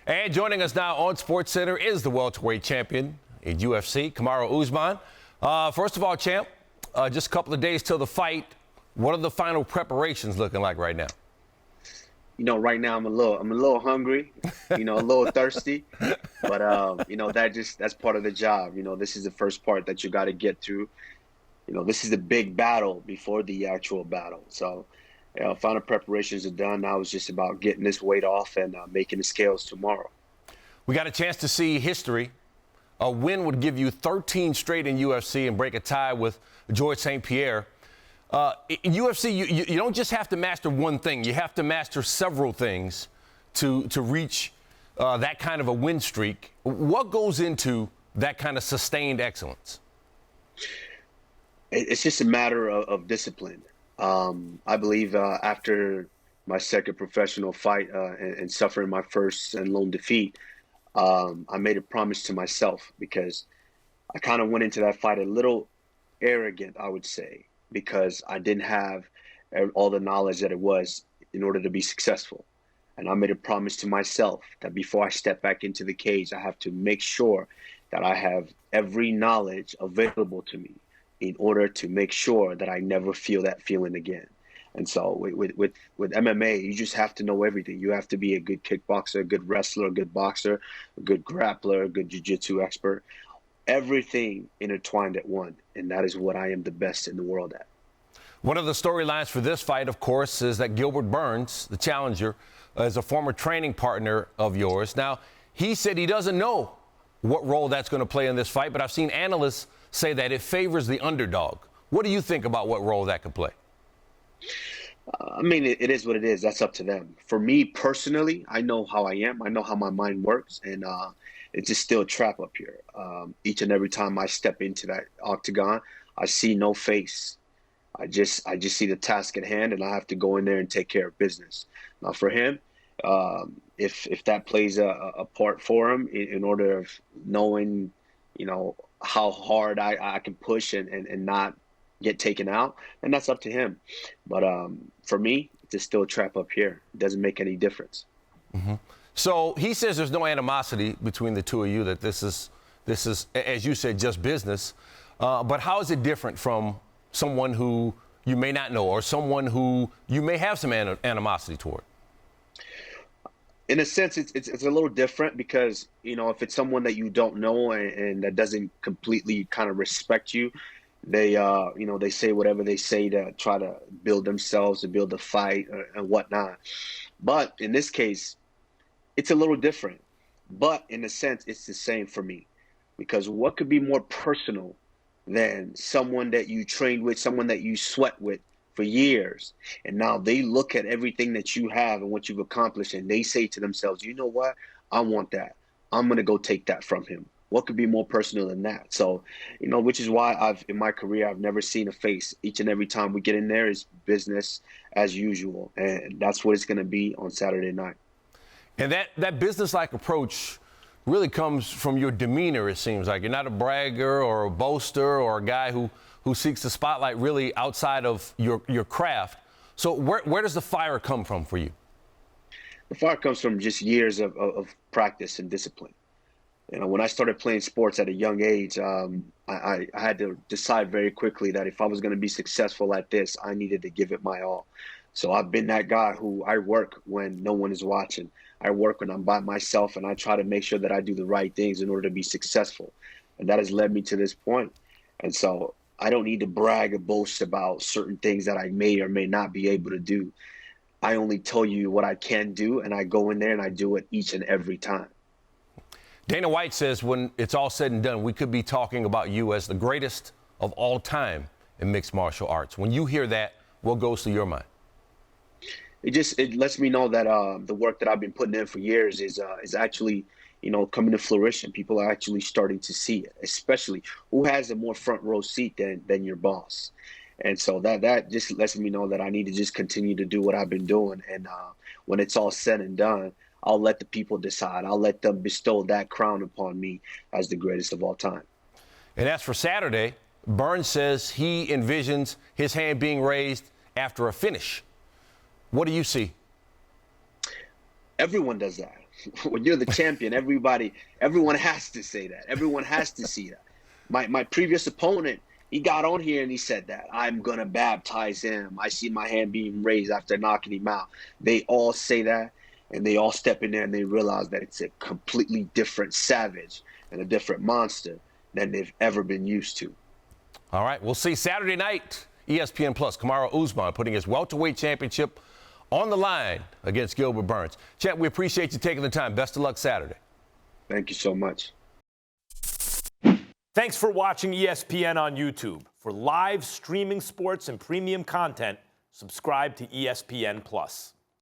And joining us now on SportsCenter is the welterweight champion in UFC, Kamaru Usman. First of all, champ, just a couple of days till the fight. What are the final preparations looking like right now? You know, right now I'm a little hungry, a little thirsty, but that's part of the job. This is the first part that you got to get through. This is the big battle before the actual battle. So, final preparations are done. Now it's just about getting this weight off and making the scales tomorrow. We got a chance to see history. A win would give you 13 straight in UFC and break a tie with George St. Pierre. In UFC, you don't just have to master one thing. You have to master several things to reach that kind of a win streak. What goes into that kind of sustained excellence? It's just a matter of discipline. I believe after my second professional fight and suffering my first and lone defeat, I made a promise to myself because I kind of went into that fight a little arrogant, I would say, because I didn't have all the knowledge that it was in order to be successful. And I made a promise to myself that before I step back into the cage, I have to make sure that I have every knowledge available to me in order to make sure that I never feel that feeling again. And so with MMA, you just have to know everything. You have to be a good kickboxer, a good wrestler, a good boxer, a good grappler, a good jiu-jitsu expert. Everything intertwined at one, and that is what I am the best in the world at. One of the storylines for this fight, of course, is that Gilbert Burns, the challenger, is a former training partner of yours. Now, he said he doesn't know what role that's going to play in this fight, but I've seen analysts say that it favors the underdog. What do you think about what role that could play? It is what it is. That's up to them. For me personally, I know how I am. I know how my mind works, and it's just still a trap up here. Each and every time I step into that octagon, I see no face. I just see the task at hand, and I have to go in there and take care of business. Now, for him, if that plays a part for him in order of knowing, how hard I can push and not get taken out, and that's up to him. But for me, it's still a trap up here. It doesn't make any difference. Mm-hmm. So he says there's no animosity between the two of you, that this is, as you said, just business. But how is it different from someone who you may not know or someone who you may have some animosity toward? In a sense, it's a little different because, if it's someone that you don't know and that doesn't completely kind of respect you, they say whatever they say to try to build themselves, to build a fight and whatnot. But in this case, it's a little different. But in a sense, it's the same for me, because what could be more personal than someone that you trained with, someone that you sweat with for years, and now they look at everything that you have and what you've accomplished, and they say to themselves, you know what, I want that. I'm going to go take that from him. What could be more personal than that? So, which is why in my career, I've never seen a face. Each and every time we get in there is business as usual, and that's what it's going to be on Saturday night. And that business-like approach really comes from your demeanor, it seems like. You're not a bragger or a boaster or a guy who seeks the spotlight really outside of your craft. So where does the fire come from for you? The fire comes from just years of practice and discipline. When I started playing sports at a young age, I had to decide very quickly that if I was going to be successful at this, I needed to give it my all. So I've been that guy who I work when no one is watching. I work when I'm by myself, and I try to make sure that I do the right things in order to be successful. And that has led me to this point. And so I don't need to brag or boast about certain things that I may or may not be able to do. I only tell you what I can do, and I go in there and I do it each and every time. Dana White says when it's all said and done, we could be talking about you as the greatest of all time in mixed martial arts. When you hear that, what goes through your mind? It lets me know that the work that I've been putting in for years is actually, coming to fruition. People are actually starting to see it, especially who has a more front row seat than your boss. And so that just lets me know that I need to just continue to do what I've been doing. And when it's all said and done, I'll let the people decide. I'll let them bestow that crown upon me as the greatest of all time. And as for Saturday, Burns says he envisions his hand being raised after a finish. What do you see? Everyone does that. When you're the champion, everyone has to say that. Everyone has to see that. My previous opponent, he got on here and he said that I'm gonna baptize him. I see my hand being raised after knocking him out. They all say that, and they all step in there and they realize that it's a completely different savage and a different monster than they've ever been used to. All right, we'll see Saturday night. ESPN Plus, Kamaru Usman putting his welterweight championship on the line against Gilbert Burns. Chet, we appreciate you taking the time. Best of luck Saturday. Thank you so much. Thanks for watching ESPN on YouTube. For live streaming sports and premium content, subscribe to ESPN Plus.